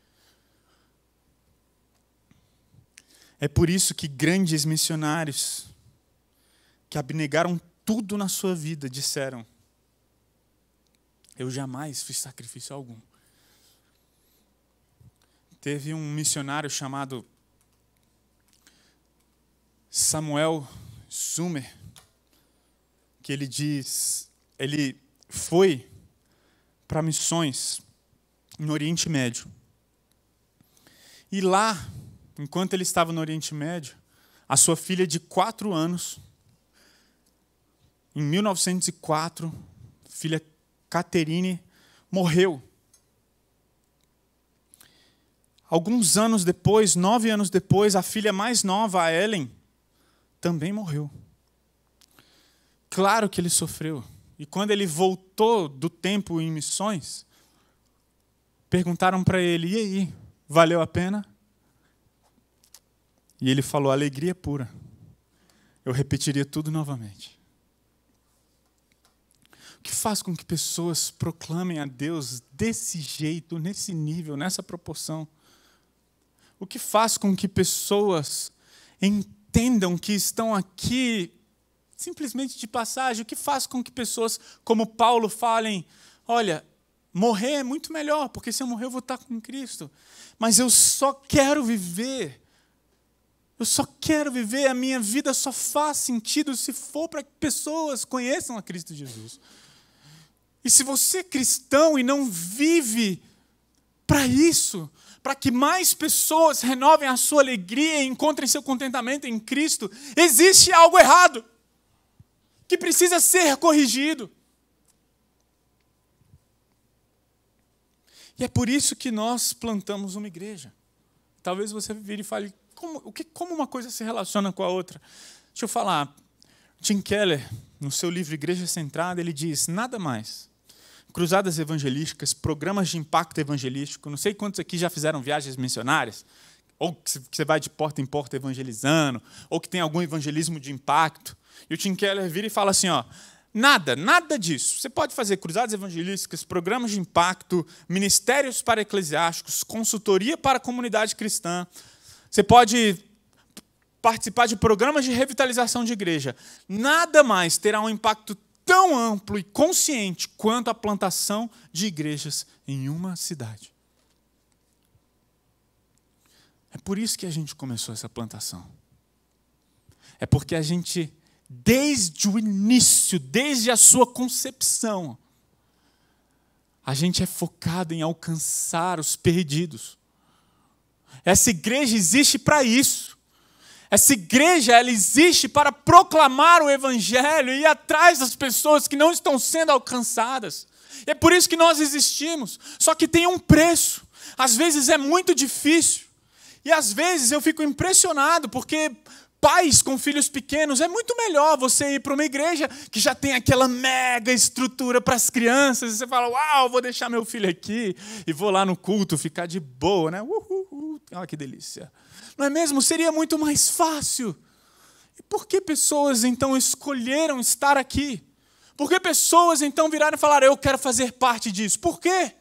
É por isso que grandes missionários que abnegaram tudo na sua vida disseram: eu jamais fiz sacrifício algum. Teve um missionário chamado Samuel Zumer, que ele foi para missões no Oriente Médio. E lá, enquanto ele estava no Oriente Médio, a sua filha de 4 anos, em 1904, filha Caterine, morreu. Alguns anos depois, 9 anos depois, a filha mais nova, a Ellen, também morreu. Claro que ele sofreu. E quando ele voltou do tempo em missões, perguntaram para ele: e aí, valeu a pena? E ele falou: alegria pura. Eu repetiria tudo novamente. O que faz com que pessoas proclamem a Deus desse jeito, nesse nível, nessa proporção? O que faz com que pessoas entendam que estão aqui simplesmente de passagem? O que faz com que pessoas como Paulo falem: olha, morrer é muito melhor, porque se eu morrer eu vou estar com Cristo. Mas eu só quero viver. Eu só quero viver, a minha vida só faz sentido se for para que pessoas conheçam a Cristo Jesus. E se você é cristão e não vive para isso, para que mais pessoas renovem a sua alegria e encontrem seu contentamento em Cristo, existe algo errado que precisa ser corrigido. E é por isso que nós plantamos uma igreja. Talvez você vire e fale: como uma coisa se relaciona com a outra? Deixa eu falar. Tim Keller, no seu livro Igreja Centrada, ele diz: nada mais. Cruzadas evangelísticas, programas de impacto evangelístico. Não sei quantos aqui já fizeram viagens missionárias, ou que você vai de porta em porta evangelizando, ou que tem algum evangelismo de impacto. E o Tim Keller vira e fala assim: nada disso. Você pode fazer cruzadas evangelísticas, programas de impacto, ministérios para eclesiásticos, consultoria para a comunidade cristã. Você pode participar de programas de revitalização de igreja. Nada mais terá um impacto tão amplo e consciente quanto a plantação de igrejas em uma cidade. É por isso que a gente começou essa plantação. É porque a gente, desde o início, desde a sua concepção, a gente é focado em alcançar os perdidos. Essa igreja existe para isso. Essa igreja, ela existe para proclamar o evangelho e ir atrás das pessoas que não estão sendo alcançadas. E é por isso que nós existimos. Só que tem um preço. Às vezes é muito difícil. E às vezes eu fico impressionado, porque pais com filhos pequenos, é muito melhor você ir para uma igreja que já tem aquela mega estrutura para as crianças. E você fala: uau, vou deixar meu filho aqui e vou lá no culto ficar de boa, né? Olha que delícia. Não é mesmo? Seria muito mais fácil. E por que pessoas então escolheram estar aqui? Por que pessoas então viraram e falaram: eu quero fazer parte disso? Por quê?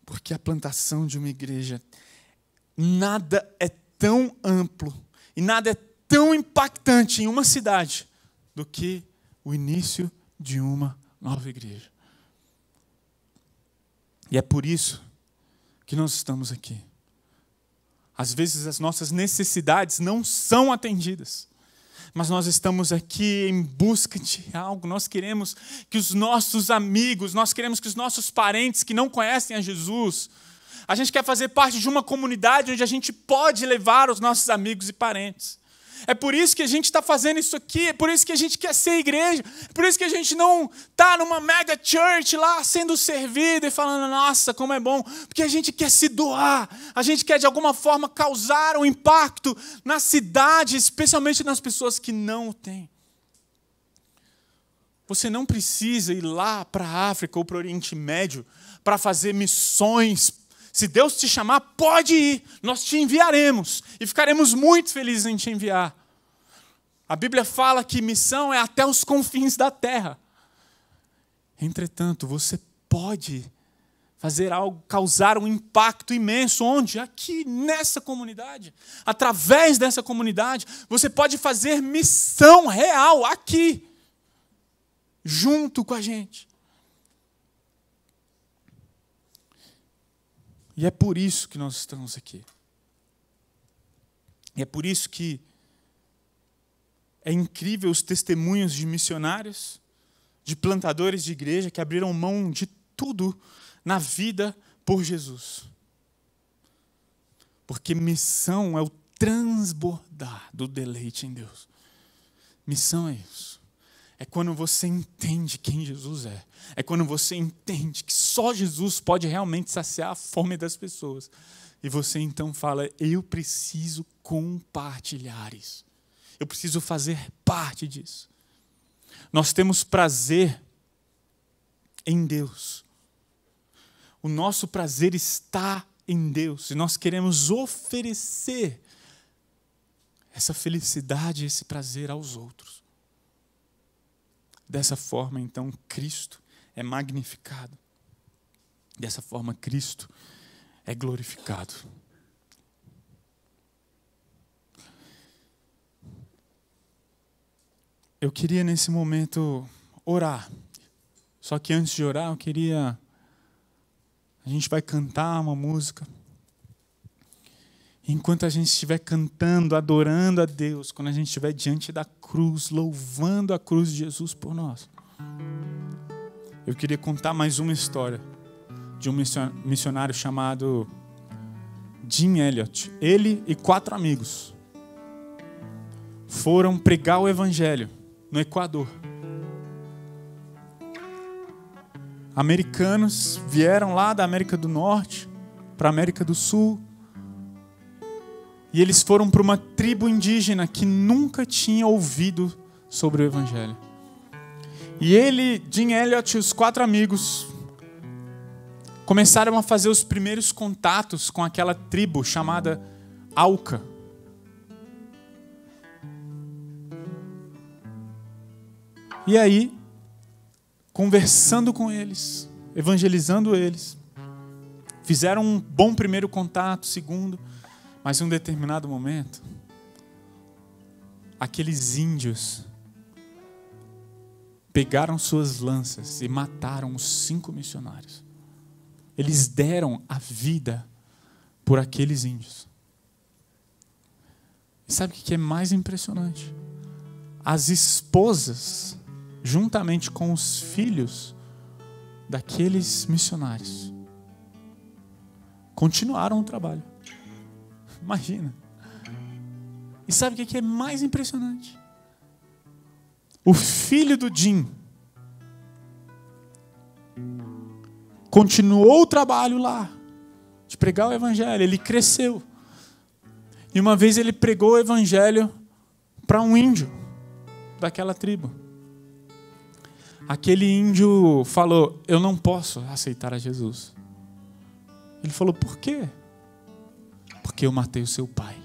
Porque a plantação de uma igreja, nada é tão amplo e nada é tão impactante em uma cidade do que o início de uma nova igreja. E é por isso que nós estamos aqui. Às vezes as nossas necessidades não são atendidas, mas nós estamos aqui em busca de algo. Nós queremos que os nossos amigos, nós queremos que os nossos parentes que não conhecem a Jesus, a gente quer fazer parte de uma comunidade onde a gente pode levar os nossos amigos e parentes. É por isso que a gente está fazendo isso aqui, é por isso que a gente quer ser igreja, é por isso que a gente não está numa mega church lá sendo servido e falando: nossa, como é bom, porque a gente quer se doar, a gente quer de alguma forma causar um impacto na cidade, especialmente nas pessoas que não o têm. Você não precisa ir lá para a África ou para o Oriente Médio para fazer missões. Se Deus te chamar, pode ir, nós te enviaremos e ficaremos muito felizes em te enviar. A Bíblia fala que missão é até os confins da terra. Entretanto, você pode fazer algo, causar um impacto imenso. Onde? Aqui, nessa comunidade. Através dessa comunidade, você pode fazer missão real aqui, junto com a gente. E é por isso que nós estamos aqui. E é por isso que é incrível os testemunhos de missionários, de plantadores de igreja que abriram mão de tudo na vida por Jesus. Porque missão é o transbordar do deleite em Deus. Missão é isso. É quando você entende quem Jesus é. É quando você entende que só Jesus pode realmente saciar a fome das pessoas. E você então fala, eu preciso compartilhar isso. Eu preciso fazer parte disso. Nós temos prazer em Deus. O nosso prazer está em Deus. E nós queremos oferecer essa felicidade, esse prazer aos outros. Dessa forma, então, Cristo é magnificado. Dessa forma, Cristo é glorificado. Eu queria, nesse momento, orar. Só que antes de orar, a gente vai cantar uma música. Enquanto a gente estiver cantando, adorando a Deus, quando a gente estiver diante da cruz, louvando a cruz de Jesus por nós, eu queria contar mais uma história de um missionário chamado Jim Elliot. Ele e 4 amigos foram pregar o evangelho no Equador. Americanos vieram lá da América do Norte para a América do Sul. E eles foram para uma tribo indígena que nunca tinha ouvido sobre o evangelho. E ele, Jim Elliot e os 4 amigos começaram a fazer os primeiros contatos com aquela tribo chamada Auca. E aí, conversando com eles, evangelizando eles, fizeram um bom primeiro contato, segundo, mas em um determinado momento, aqueles índios pegaram suas lanças e mataram os 5 missionários. Eles deram a vida por aqueles índios. E sabe o que é mais impressionante? As esposas, juntamente com os filhos daqueles missionários, continuaram o trabalho. Imagina. E sabe o que é mais impressionante? O filho do Jim continuou o trabalho lá, de pregar o evangelho. Ele cresceu. E uma vez ele pregou o evangelho para um índio daquela tribo. Aquele índio falou, eu não posso aceitar a Jesus. Ele falou, por quê? Porque eu matei o seu pai.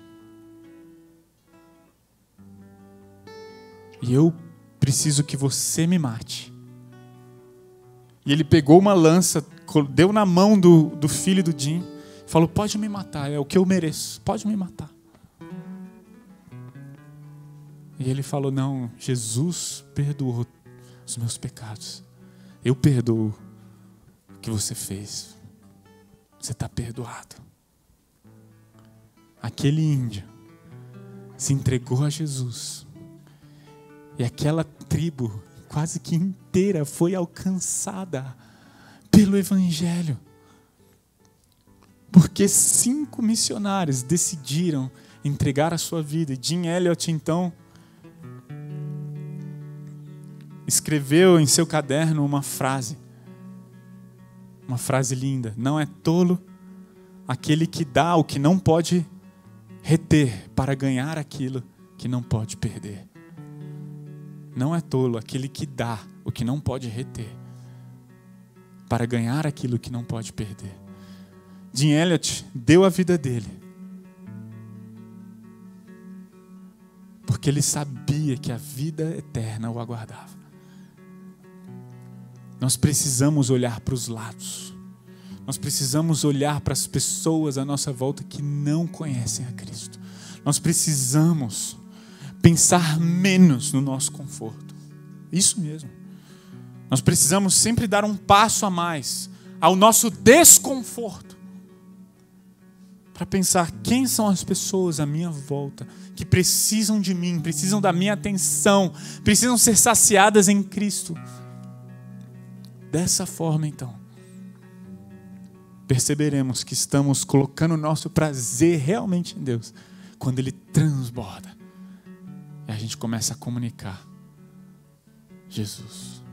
E eu preciso que você me mate. E ele pegou uma lança, deu na mão do filho do Jim, falou, pode me matar, é o que eu mereço, pode me matar. E ele falou, não, Jesus perdoou os meus pecados. Eu perdoo o que você fez. Você está perdoado. Aquele índio se entregou a Jesus. E aquela tribo quase que inteira foi alcançada pelo evangelho. Porque 5 missionários decidiram entregar a sua vida. E Jim Elliot, então, escreveu em seu caderno uma frase linda. Não é tolo aquele que dá o que não pode reter para ganhar aquilo que não pode perder. Não é tolo aquele que dá o que não pode reter para ganhar aquilo que não pode perder. Jim Elliot deu a vida dele porque ele sabia que a vida eterna o aguardava. Nós precisamos olhar para os lados. Nós precisamos olhar para as pessoas à nossa volta que não conhecem a Cristo. Nós precisamos pensar menos no nosso conforto. Isso mesmo. Nós precisamos sempre dar um passo a mais ao nosso desconforto, para pensar quem são as pessoas à minha volta que precisam de mim, precisam da minha atenção, precisam ser saciadas em Cristo. Dessa forma, então, perceberemos que estamos colocando o nosso prazer realmente em Deus, quando Ele transborda e a gente começa a comunicar Jesus.